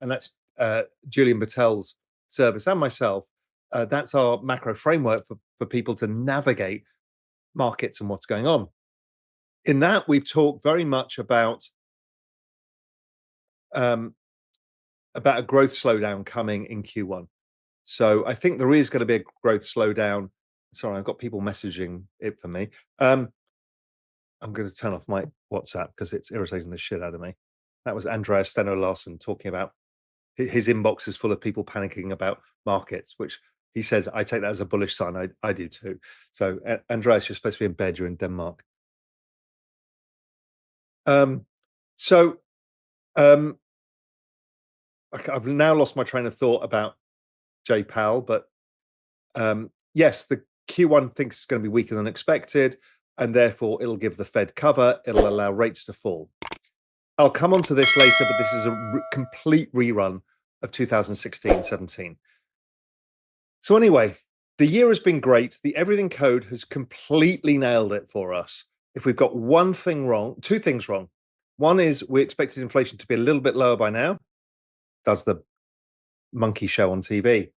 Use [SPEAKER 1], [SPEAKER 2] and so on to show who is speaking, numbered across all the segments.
[SPEAKER 1] and that's Julian Battel's service and myself. That's our macro framework for people to navigate markets and what's going on. In that, we've talked very much um, about a growth slowdown coming in Q1. So I think there is going to be a growth slowdown. Sorry, I've got people messaging it for me. I'm going to turn off my WhatsApp because it's irritating the shit out of me. That was Andreas Steno Larsen talking about his inbox is full of people panicking about markets, which he said, I take that as a bullish sign. I do too. So Andreas, you're supposed to be in bed. You're in Denmark. So I've now lost my train of thought about J Powell, but yes, the Q1 thinks it's going to be weaker than expected, and therefore it'll give the Fed cover. It'll allow rates to fall. I'll come on to this later, but this is a complete rerun of 2016-17. So anyway, the year has been great. The Everything Code has completely nailed it for us. If we've got one thing wrong, two things wrong. One is we expected inflation to be a little bit lower by now. Does the monkey show on TV.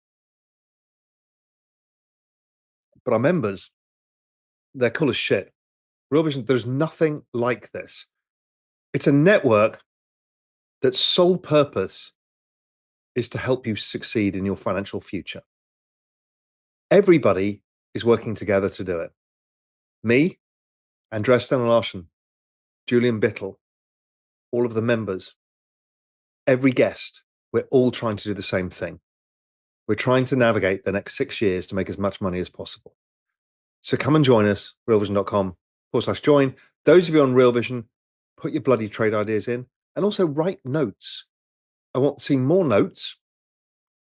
[SPEAKER 1] But our members, they're cool as shit. Real Vision, there's nothing like this. It's a network that's sole purpose is to help you succeed in your financial future. Everybody is working together to do it. Me, Andreas Steno-Larsen, Julian Bittel, all of the members, every guest, we're all trying to do the same thing. We're trying to navigate the next 6 years to make as much money as possible. So come and join us, realvision.com/join. Those of you on Real Vision, put your bloody trade ideas in and also write notes. I want to see more notes,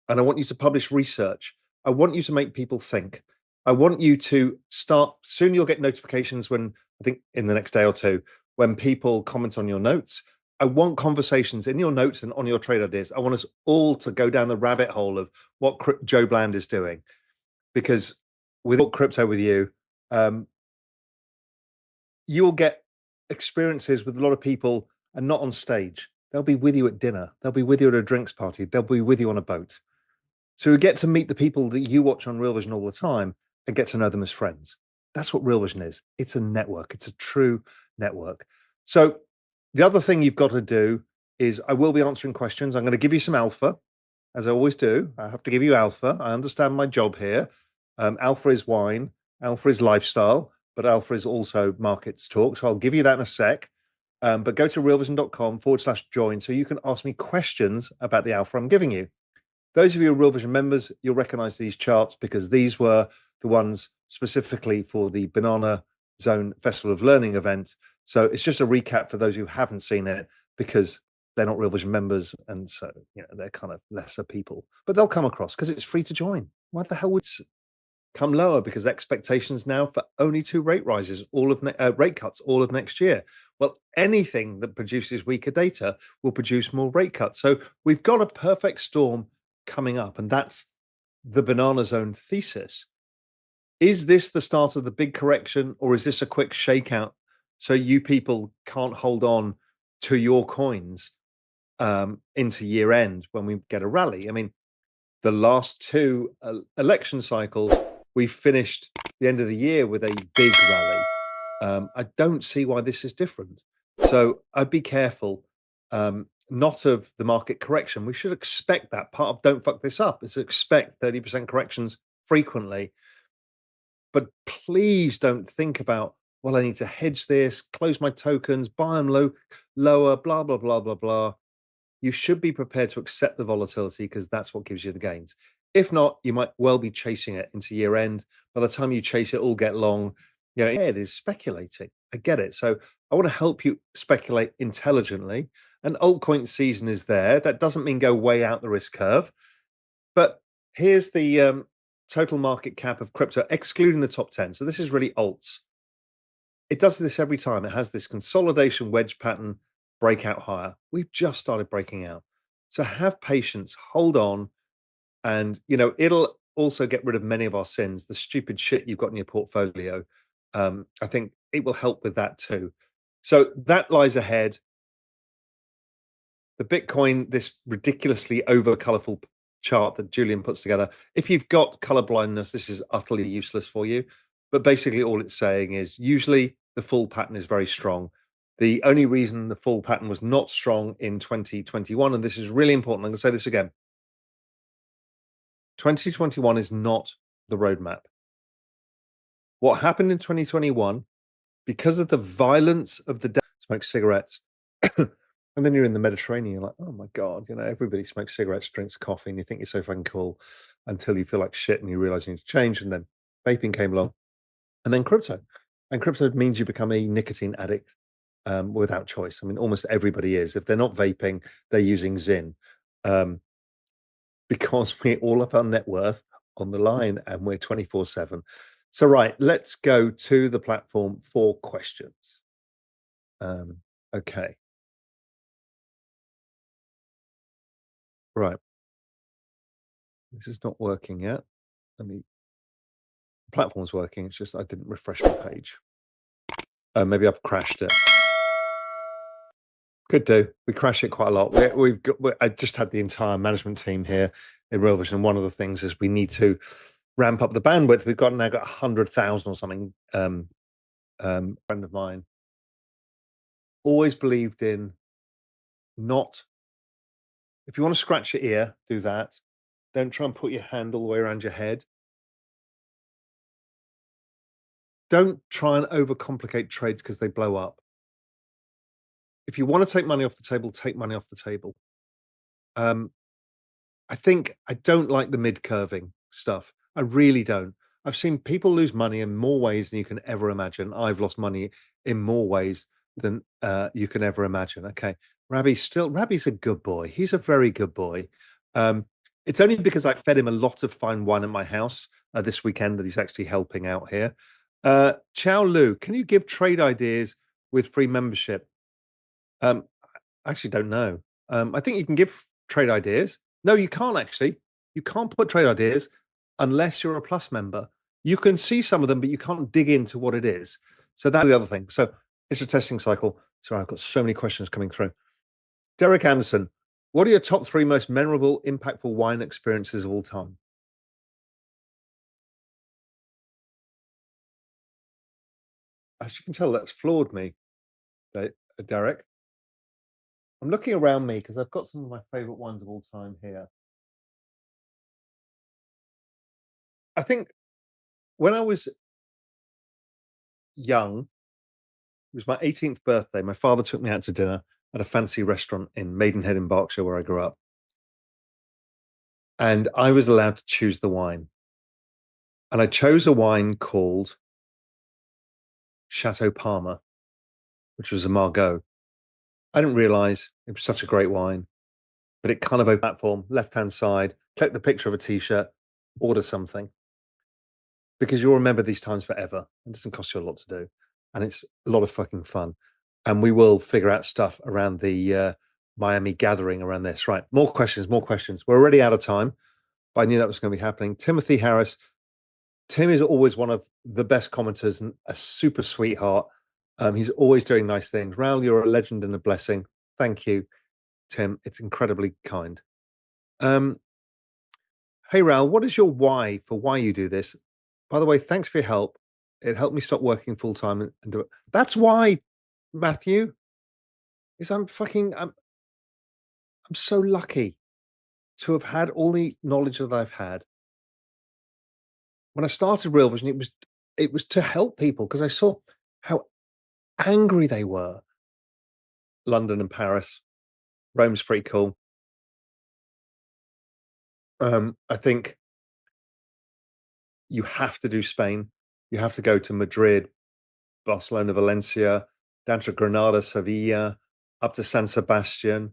[SPEAKER 1] and I want you to publish research. I want you to make people think. I want you to start, soon you'll get notifications when, I think in the next day or two, when people comment on your notes. I want conversations in your notes and on your trade ideas. I want us all to go down the rabbit hole of what Joe Bland is doing, because with all crypto with you, you'll get experiences with a lot of people and not on stage. They'll be with you at dinner. They'll be with you at a drinks party. They'll be with you on a boat. So we get to meet the people that you watch on Real Vision all the time and get to know them as friends. That's what Real Vision is. It's a network. It's a true network. So the other thing you've got to do is I will be answering questions. I'm going to give you some alpha, as I always do. I have to give you alpha. I understand my job here. Alpha is wine. Alpha is lifestyle. But alpha is also markets talk. So I'll give you that in a sec. But go to realvision.com/join so you can ask me questions about the alpha I'm giving you. Those of you who are Real Vision members, you'll recognize these charts because these were the ones specifically for the Banana Zone Festival of Learning event. So it's just a recap for those who haven't seen it because they're not Real Vision members. And so, they're kind of lesser people, but they'll come across because it's free to join. Why the hell would come lower? Because expectations now for only 2 rate rises, rate cuts all of next year. Well, anything that produces weaker data will produce more rate cuts. So we've got a perfect storm coming up, and that's the Banana Zone thesis. Is this the start of the big correction, or is this a quick shakeout so you people can't hold on to your coins into year end when we get a rally? I mean, the last 2 election cycles, we finished the end of the year with a big rally. I don't see why this is different. So I'd be careful. Not of the market correction. We should expect that. Part of don't fuck this up is expect 30% corrections frequently. But please don't think about, well, I need to hedge this, close my tokens, buy them lower, blah, blah, blah, blah, blah. You should be prepared to accept the volatility because that's what gives you the gains. If not, you might well be chasing it into year end. By the time you chase it, all get long. It is speculating. I get it. So I want to help you speculate intelligently. And altcoin season is there. That doesn't mean go way out the risk curve. But here's the total market cap of crypto, excluding the top 10. So this is really alts. It does this every time. It has this consolidation wedge pattern, breakout higher. We've just started breaking out. So have patience, hold on. And, it'll also get rid of many of our sins, the stupid shit you've got in your portfolio. I think it will help with that too. So that lies ahead. the Bitcoin, this ridiculously over colorful chart that Julian puts together. If you've got color blindness, this is utterly useless for you. But basically, all it's saying is usually the full pattern is very strong. The only reason the full pattern was not strong in 2021, and this is really important, I'm going to say this again, 2021 is not the roadmap. What happened in 2021, because of the violence of the smoke cigarettes, and then you're in the Mediterranean, you're like, oh my God, everybody smokes cigarettes, drinks coffee, and you think you're so fucking cool until you feel like shit and you realize you need to change. And then vaping came along, and then crypto. And crypto means you become a nicotine addict without choice. I mean, almost everybody is. If they're not vaping, they're using Zyn. Because we're all up our net worth on the line and we're 24/7. So, right, let's go to the platform for questions. Okay. Right. This is not working yet. The platform's working. It's just I didn't refresh my page. Maybe I've crashed it. Could do. We crash it quite a lot. I just had the entire management team here in Real Vision. One of the things is we need to ramp up the bandwidth. We've now got 100,000 or something. Friend of mine always believed in not. If you want to scratch your ear, do that. Don't try and put your hand all the way around your head. Don't try and overcomplicate trades because they blow up. If you want to take money off the table, take money off the table. I think I don't like the mid curving stuff. I really don't. I've seen people lose money in more ways than you can ever imagine. I've lost money in more ways than you can ever imagine. Okay. Rabbi's a good boy. He's a very good boy. It's only because I fed him a lot of fine wine at my house this weekend that he's actually helping out here. Chow Lu, can you give trade ideas with free membership? I actually don't know. I think you can give trade ideas. No, you can't actually. You can't put trade ideas unless you're a Plus member. You can see some of them, but you can't dig into what it is. So that's the other thing. So it's a testing cycle. Sorry, I've got so many questions coming through. Derek Anderson, what are your top 3 most memorable, impactful wine experiences of all time? As you can tell, that's floored me, Derek. I'm looking around me because I've got some of my favorite wines of all time here. I think when I was young, it was my 18th birthday. My father took me out to dinner at a fancy restaurant in Maidenhead in Berkshire, where I grew up. And I was allowed to choose the wine. And I chose a wine called Chateau Parma, which was a Margaux. I didn't realize it was such a great wine, but it kind of opened platform, left-hand side, click the picture of a t-shirt, order something. Because you'll remember these times forever. It doesn't cost you a lot to do. And it's a lot of fucking fun. And we will figure out stuff around the Miami gathering around this. Right. More questions, more questions. We're already out of time, but I knew that was going to be happening. Timothy Harris. Tim is always one of the best commenters and a super sweetheart. He's always doing nice things. Raoul, you're a legend and a blessing. Thank you, Tim. It's incredibly kind. Hey, Raoul, what is your why for why you do this? By the way, thanks for your help. It helped me stop working full time and do it. That's why, Matthew, is I'm so lucky to have had all the knowledge that I've had. When I started Real Vision, it was to help people because I saw how angry they were. London and Paris, Rome's pretty cool. I think you have to do Spain. You have to go to Madrid, Barcelona, Valencia, down to Granada, Sevilla, up to San Sebastian.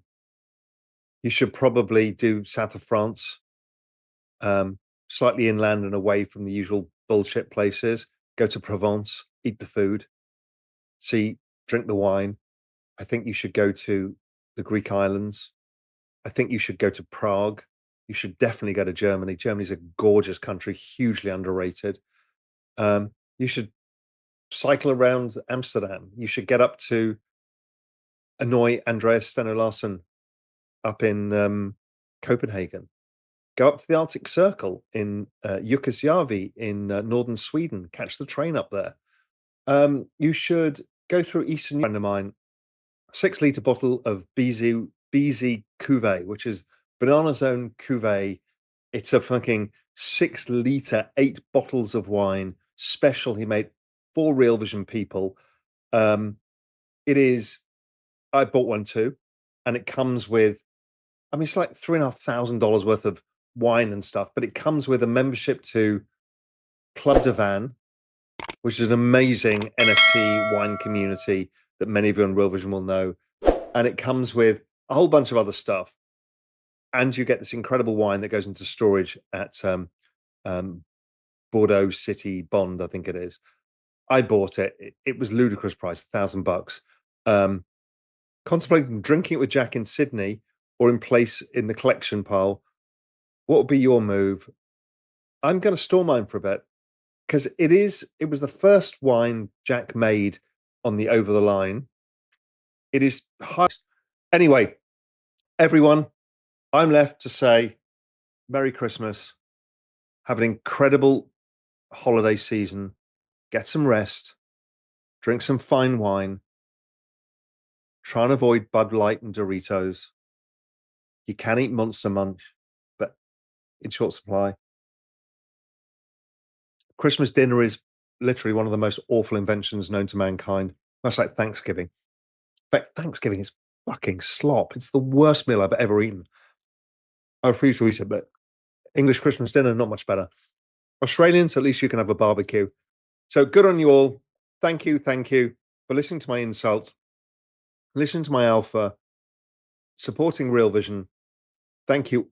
[SPEAKER 1] You should probably do south of France, slightly inland and away from the usual bullshit places. Go to Provence, eat the food, drink the wine. I think you should go to the Greek islands. I think you should go to Prague. You should definitely go to Germany. Germany's a gorgeous country, hugely underrated. You should cycle around Amsterdam. You should get up to Annoy Andreas Steno Larsen up in Copenhagen. Go up to the Arctic Circle in Jukkasjärvi in northern Sweden. Catch the train up there. You should go through Eastern Europe. A friend of mine, 6 litre bottle of BZ Cuvée, which is Banana Zone Cuvée. It's a fucking 6 litre, 8 bottles of wine, special he made for Real Vision people. It is, I bought one too, and it comes with, I mean, it's like $3,500 worth of wine and stuff, but it comes with a membership to Club de Van, which is an amazing NFT wine community that many of you on Real Vision will know. And it comes with a whole bunch of other stuff. And you get this incredible wine that goes into storage at Bordeaux City Bond, I think it is. I bought it. It was ludicrous price, $1,000. Contemplating drinking it with Jack in Sydney or in place in the collection pile. What would be your move? I'm going to store mine for a bit because it was the first wine Jack made on the Over the Line. It is high. Anyway, everyone, I'm left to say Merry Christmas. Have an incredible holiday season. Get some rest. Drink some fine wine. Try and avoid Bud Light and Doritos. You can eat Monster Munch, but in short supply. Christmas dinner is literally one of the most awful inventions known to mankind. That's like Thanksgiving. In fact, Thanksgiving is fucking slop. It's the worst meal I've ever eaten. I refuse to eat it, but English Christmas dinner, not much better. Australians, at least you can have a barbecue. So good on you all. Thank you for listening to my insults, listening to my alpha, supporting Real Vision. Thank you